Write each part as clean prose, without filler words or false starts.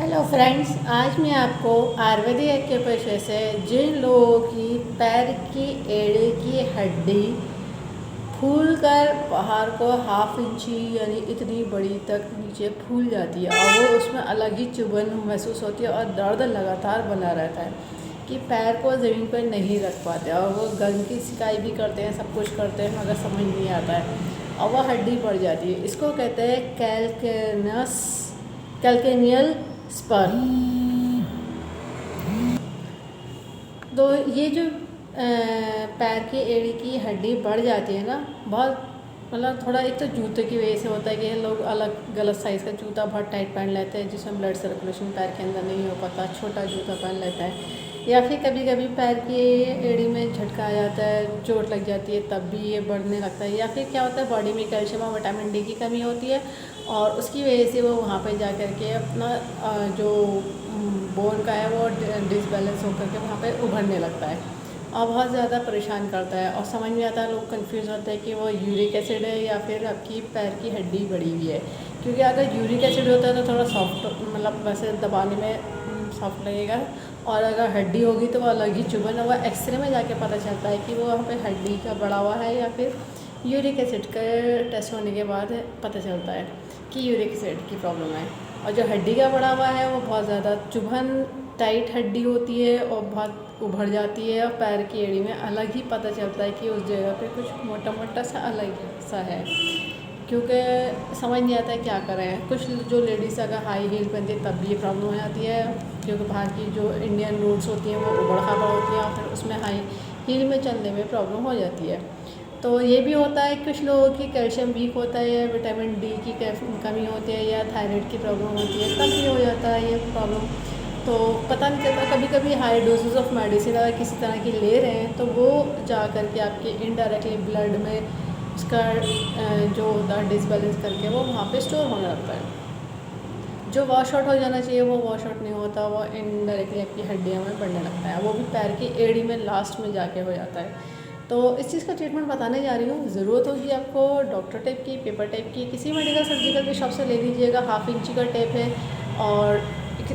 Hello friends, आज मैं आपको आयुर्वेदिक एक्यूप्रेशर से जिन लोगों की पैर की एड़ी की हड्डी फूल कर बाहर को हाफ इंची यानी इतनी बड़ी तक नीचे फूल जाती है और वो उसमें अलग ही चुभन महसूस होती है और दर्द लगातार बना रहता है कि पैर को ज़मीन पर नहीं रख पाते और वो गंद की शिकायत भी करते हैं, सब कुछ करते हैं मगर समझ नहीं आता है और वह हड्डी बढ़ जाती है। इसको कहते हैं कैल्केनियल स्पर। तो ये जो पैर की एड़ी की हड्डी बढ़ जाती है ना, बहुत मतलब थोड़ा एक तो जूते की वजह से होता है कि लोग अलग गलत साइज़ का जूता बहुत टाइट पहन लेते हैं जिसमें ब्लड सर्कुलेशन पैर के अंदर नहीं हो पाता, छोटा जूता पहन लेता है, या फिर कभी कभी पैर की एड़ी में झटका आ जाता है, चोट लग जाती है तब भी ये बढ़ने लगता है, या फिर क्या होता है बॉडी में कैल्शियम और विटामिन डी की कमी होती है और उसकी वजह से वो वहाँ पे जा कर के अपना जो बोन का है वो डिसबैलेंस होकर के वहाँ पे उभरने लगता है और बहुत ज़्यादा परेशान करता है और समझ में आता है, लोग कंफ्यूज होते हैं कि वो यूरिक एसिड है या फिर आपकी पैर की हड्डी बढ़ी हुई है। क्योंकि अगर यूरिक एसिड होता है तो थोड़ा सॉफ्ट मतलब वैसे दबाने में सॉफ्ट लगेगा और अगर हड्डी होगी तो वो अलग ही चुभन होगा। एक्सरे में जाके पता चलता है कि वो वहाँ पे हड्डी का बढ़ा हुआ है या फिर यूरिक एसिड का टेस्ट होने के बाद पता चलता है कि यूरिक एसिड की प्रॉब्लम है। और जो हड्डी का बढ़ा हुआ है वो बहुत ज़्यादा चुभन टाइट हड्डी होती है और बहुत उभर जाती है और पैर की एड़ी में अलग ही पता चलता है कि उस जगह पे कुछ मोटा मोटा सा अलग सा है, क्योंकि समझ नहीं आता है क्या करें। कुछ जो लेडीज़ अगर हाई हील पहनती है तब भी ये प्रॉब्लम हो जाती है, क्योंकि बाहर की जो इंडियन रोड्स होती हैं वो उबड़ खाबड़ होती हैं और फिर उसमें हाई हील में चलने में प्रॉब्लम हो जाती है। तो ये भी होता है कुछ लोगों की कैल्शियम वीक होता है या विटामिन डी की कमी होती है या थायराइड की प्रॉब्लम होती है, तब भी हो जाता है ये प्रॉब्लम। तो पता नहीं चलता, कभी कभी हाई डोजेस ऑफ मेडिसिन अगर किसी तरह की ले रहे हैं तो वो जा कर के आपके इनडायरेक्टली ब्लड में उसका जो होता है डिसबैलेंस करके वो वहाँ पे स्टोर होने लगता है। जो वॉश आउट हो जाना चाहिए वो वॉश आउट नहीं होता, वो इनडायरेक्टली आपकी हड्डियों में बढ़ने लगता है, वो भी पैर की एड़ी में लास्ट में जाके हो जाता है। तो इस चीज़ का ट्रीटमेंट बताने जा रही हूँ। ज़रूरत होगी आपको डॉक्टर टेप की, पेपर टेप की, किसी मेडिकल सर्जिकल की शॉप से ले लीजिएगा। हाफ इंची का टेप है और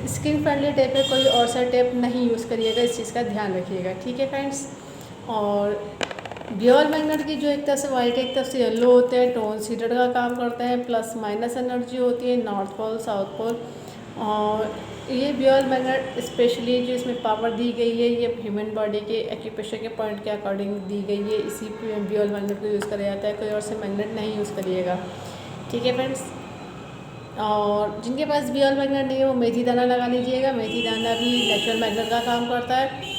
स्किन फ्रेंडली टेप है, कोई और सा टेप नहीं यूज़ करिएगा, इस चीज़ का ध्यान रखिएगा, ठीक है फ्रेंड्स। और बियोल मैग्नेट की जो एक तरफ से वाइट एक तरफ से येलो होते हैं, टोन सीडेड का काम करते हैं, प्लस माइनस एनर्जी होती है नॉर्थ पोल साउथ पोल। और ये बियोल मैग्नेट स्पेशली जो इसमें पावर दी गई है ये ह्यूमन बॉडी के एक्यूप्रेशर के पॉइंट के अकॉर्डिंग दी गई है, इसी बियोल मैग्नेट को यूज़ किया जाता है, कोई और से मैग्नेट नहीं यूज़ करिएगा, ठीक है फ्रेंड्स। और जिनके पास बियोल मैग्नेट नहीं है वो मेथी दाना लगा लीजिएगा, मेथी दाना भी नेचुरल मैग्नेट का काम करता है।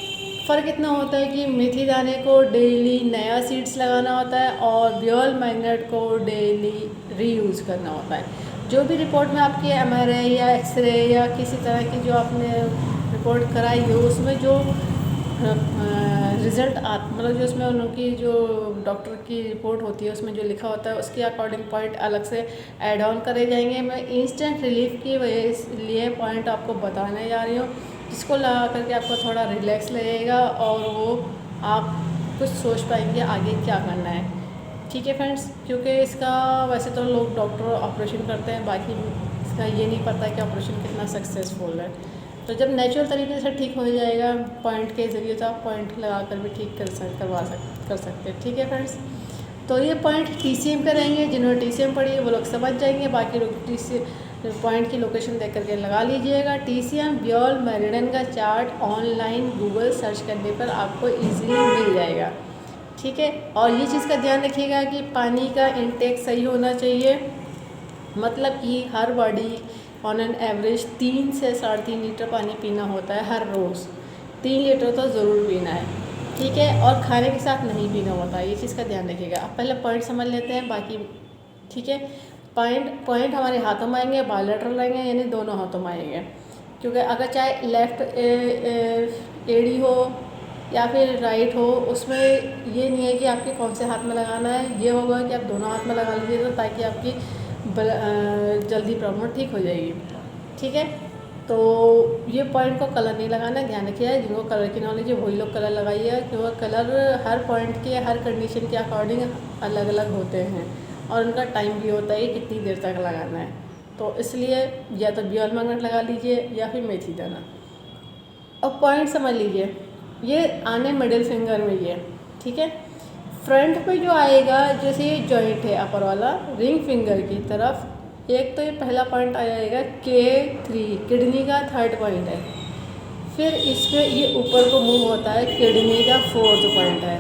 फ़र्क इतना होता है कि मेथी दाने को डेली नया सीड्स लगाना होता है और बियोल मैग्नेट को डेली रीयूज़ करना होता है। जो भी रिपोर्ट में आपकी MRI या एक्सरे या किसी तरह की जो आपने रिपोर्ट कराई हो उसमें जो रिज़ल्ट मतलब जो उसमें उनकी जो डॉक्टर की रिपोर्ट होती है उसमें जो लिखा होता है उसके अकॉर्डिंग पॉइंट अलग से ऐड ऑन करे जाएंगे। मैं इंस्टेंट रिलीफ की वजह लिए पॉइंट आपको बताने जा रही हूँ जिसको लगा करके आपको थोड़ा रिलैक्स लगेगा और वो आप कुछ सोच पाएंगे आगे क्या करना है, ठीक है फ्रेंड्स। क्योंकि इसका वैसे तो लोग डॉक्टर ऑपरेशन करते हैं, बाकी इसका ये नहीं पता कि ऑपरेशन कितना सक्सेसफुल है। तो जब नेचुरल तरीके से ठीक हो जाएगा पॉइंट के ज़रिए तो आप पॉइंट लगा कर भी ठीक कर सकते हैं, ठीक है फ्रेंड्स। तो ये पॉइंट TCM पे रहेंगे, जिन्होंने TCM पढ़ी है वो लोग समझ जाएंगे, बाकी लोग पॉइंट की लोकेशन देख करके लगा लीजिएगा। TCM बियोल मेरिडियन का चार्ट ऑनलाइन गूगल सर्च करने पर आपको ईजीली मिल जाएगा, ठीक है। और ये चीज़ का ध्यान रखिएगा कि पानी का इंटेक सही होना चाहिए, मतलब कि हर बॉडी ऑन एन एवरेज 3 से 3.5 लीटर पानी पीना होता है हर रोज़, 3 लीटर तो ज़रूर पीना है, ठीक है। और खाने के साथ नहीं पीना होता है, ये चीज़ का ध्यान रखिएगा। अब पहले पॉइंट समझ लेते हैं बाकी, ठीक है। पॉइंट हमारे हाथों में आएंगे, बायलैटरल आएंगे यानी दोनों हाथों में आएंगे, क्योंकि अगर चाहे लेफ़्ट एड़ी हो या फिर राइट हो उसमें ये नहीं है कि आपके कौन से हाथ में लगाना है, ये होगा कि आप दोनों हाथ में लगा लीजिए तो ताकि आपकी जल्दी प्रॉब्लम ठीक हो जाएगी, ठीक है। तो ये पॉइंट को कलर नहीं लगाना, ध्यान रखिए। जिनको कलर की नॉलेज है वही लोग कलर लगाइए, क्योंकि कलर हर पॉइंट के हर कंडीशन के अकॉर्डिंग अलग अलग होते हैं और उनका टाइम भी होता है कितनी देर तक लगाना है, तो इसलिए या तो बॉल मैग्नेट लगा लीजिए या फिर मेथी दाना। अब पॉइंट समझ लीजिए, ये आने मिडिल फिंगर में ये, ठीक है। फ्रंट पे जो आएगा, जैसे ये जॉइंट है अपर वाला रिंग फिंगर की तरफ, एक तो ये पहला पॉइंट आ जाएगा K3, किडनी का 3rd पॉइंट है। फिर इसमें ये ऊपर को मूव होता है, किडनी का 4th पॉइंट है।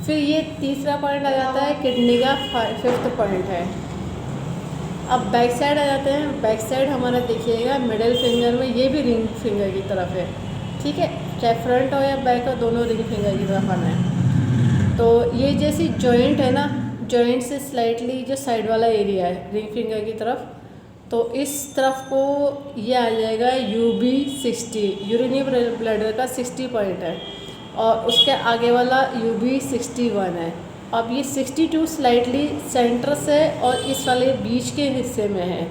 फिर ये तीसरा पॉइंट आ जाता है, किडनी का 5th पॉइंट है। अब बैक साइड आ जाते हैं। बैक साइड हमारा देखिएगा मिडिल फिंगर में, ये भी रिंग फिंगर की तरफ है, ठीक है। चाहे फ्रंट हो या बैक हो, दोनों रिंग फिंगर की तरफ आना है। तो ये जैसी जॉइंट है ना, जॉइंट से स्लाइटली जो साइड वाला एरिया है रिंग फिंगर की तरफ, तो इस तरफ को ये आ जाएगा UB60, यूरिनरी ब्लैडर का 60 पॉइंट है। और उसके आगे वाला UB61 है। अब ये 62 स्लाइटली सेंटर से और इस वाले बीच के हिस्से में है।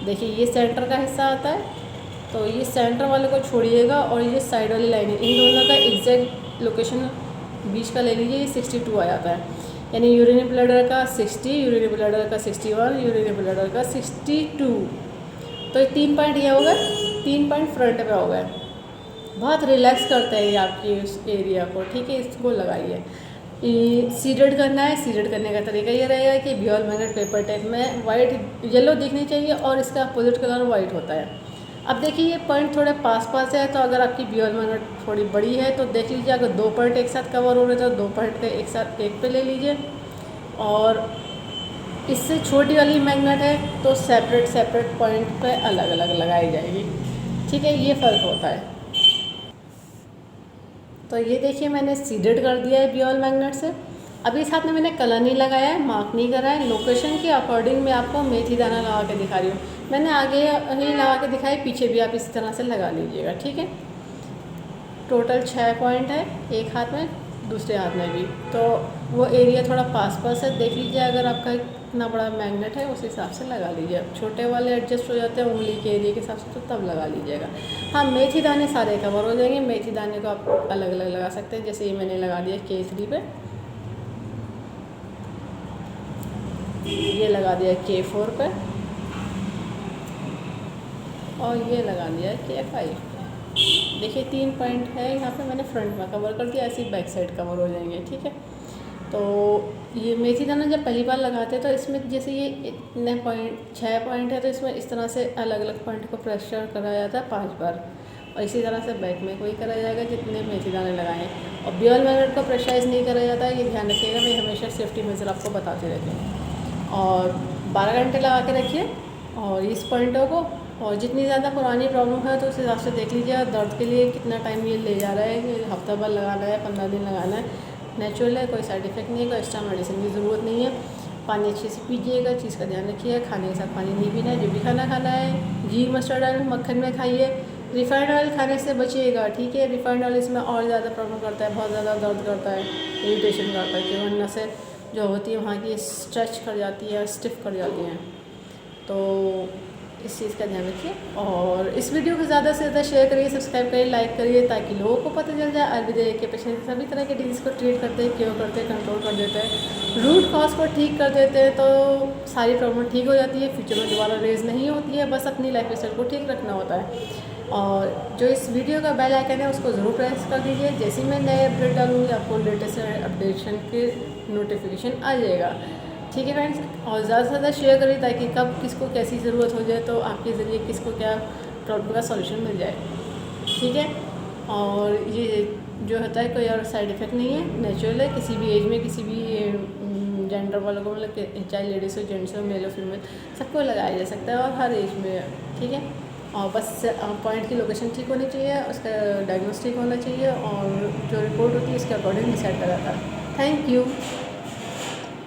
देखिए ये सेंटर का हिस्सा आता है, तो ये सेंटर वाले को छोड़िएगा और ये साइड वाली लाइन है, इन दोनों का एग्जैक्ट लोकेशन बीच का ले लीजिए, ये 62 आ जाता है। यानी यूरिनरी ब्लैडर का 60, यूरिनरी ब्लैडर का 61, यूरिनरी ब्लैडर का 62। तो ये 3 पॉइंट ये हो गए, 3 पॉइंट फ्रंट पे हो गए। बहुत रिलैक्स करते हैं ये आपकी उस एरिया को, ठीक है। इसको लगाइए। सीडेड करना है, सीडेड करने का तरीका ये रहेगा कि बॉल मैग्नेट पेपर टेप में वाइट येलो दिखनी चाहिए और इसका अपोजिट कलर वाइट होता है। अब देखिए ये पॉइंट थोड़े पास पास है, तो अगर आपकी बॉल मैग्नेट थोड़ी बड़ी है तो देख लीजिए, अगर 2 पॉइंट एक साथ कवर हो रहे तो 2 पॉइंट के एक साथ एक पे ले लीजिए। और इससे छोटी वाली मैग्नेट है तो सेपरेट सेपरेट पॉइंट पे अलग अलग लगाई जाएगी, ठीक है। ये फ़र्क होता है। तो ये देखिए मैंने सीडेड कर दिया है बॉल मैग्नेट से। अभी साथ में मैंने कलर नहीं लगाया है, मार्क नहीं करा है। लोकेशन के अकॉर्डिंग मैं आपको मेथी दाना लगा के दिखा रही हूँ। मैंने आगे ही लगा के दिखाई, पीछे भी आप इसी तरह से लगा लीजिएगा, ठीक है। टोटल 6 पॉइंट है, एक हाथ में दूसरे हाथ में भी। तो वो एरिया थोड़ा पास पास है, देख लीजिए अगर आपका इतना बड़ा मैग्नेट है उस हिसाब से लगा लीजिए। अब छोटे वाले एडजस्ट हो जाते हैं उंगली के एरिया के हिसाब से, तो तब लगा लीजिएगा। हाँ, मेथी दाने सारे कवर हो जाएंगे। मेथी दाने को आप अलग अलग लगा सकते हैं, जैसे ये मैंने लगा दिया K3 पे, ये लगा दिया K4 पे, और ये लगा दिया K5 पे। देखिए 3 पॉइंट है यहाँ पे, मैंने फ्रंट में कवर कर दिया, ऐसे ही बैक साइड कवर हो जाएंगे, ठीक है। तो ये मेथी दाना जब पहली बार लगाते हैं तो इसमें जैसे ये इतने पॉइंट 6 पॉइंट है, तो इसमें इस तरह से अलग अलग पॉइंट को प्रेशर कराया जाता है 5 बार, और इसी तरह से बैक में कोई कराया जाएगा जितने मेथी दाने लगाएं। और बॉल मैग्नेट को प्रेशराइज नहीं कराया जाता है, ये ध्यान रखिएगा। मैं हमेशा सेफ्टी मेजर आपको बताती रहती हूँ। और 12 घंटे लगा के रखिए और इस पॉइंटों को। और जितनी ज़्यादा पुरानी प्रॉब्लम है तो उस हिसाब से देख लीजिए दर्द के लिए कितना टाइम ये ले जा रहा है, कि हफ्ता भर लगाना है, 15 दिन लगाना है। नेचुरल है, कोई साइड इफेक्ट नहीं है, कोई एक्स्ट्रा मेडिसिन की ज़रूरत नहीं है। पानी अच्छे से पीजिएगा, चीज़ का ध्यान रखिएगा। खाने के साथ पानी नहीं पीना है। जो भी खाना खाना है घी मस्टर्ड ऑयल मक्खन में खाइए। रिफाइंड ऑयल खाने से बचिएगा, ठीक है। रिफाइंड ऑयल इसमें और ज़्यादा प्रॉब्लम करता है, बहुत ज़्यादा दर्द करता है, इरिटेशन करता है, कि वरना से जो होती है वहाँ की स्ट्रेच कर जाती है, स्टिफ कर जाती हैं। तो इस चीज़ का ध्यान रखिए। और इस वीडियो को ज़्यादा से ज़्यादा शेयर करिए, सब्सक्राइब करिए, लाइक करिए, ताकि लोगों को पता चल जाए आयुर्वेद के पेशेंट सभी तरह के डिजीज़ को ट्रीट करते हैं, क्योर करते हैं, कंट्रोल कर देते हैं, रूट कॉज को ठीक कर देते हैं, तो सारी प्रॉब्लम ठीक हो जाती है, फ्यूचर में दोबारा रेज नहीं होती है। बस अपनी लाइफ स्टाइल को ठीक रखना होता है। और जो इस वीडियो का बेल आइकन है उसको ज़रूर प्रेस कर दीजिए। जैसे ही मैं नए अपडेट डालूँगी आपको लेटेस्ट अपडेशन के नोटिफिकेशन आ जाएगा, ठीक है फ्रेंड्स। और ज़्यादा से ज़्यादा शेयर करिए ताकि कब किसको कैसी ज़रूरत हो जाए तो आपके ज़रिए किसको क्या प्रॉब्लम का सॉल्यूशन मिल जाए, ठीक है। और ये जो होता है कोई और साइड इफ़ेक्ट नहीं है, नेचुरल है। किसी भी एज में, किसी भी जेंडर वालों को, मतलब चाहे लेडीज़ हो, जेंट्स हो, मेल हो, फीमेल, सबको लगाया जा सकता है और हर एज में, ठीक है। और बस पॉइंट की लोकेशन ठीक होनी चाहिए, उसका डायग्नोस ठीक होना चाहिए, और जो रिपोर्ट होती है उसके अकॉर्डिंग डिसाइड करा जाता है। Thank you.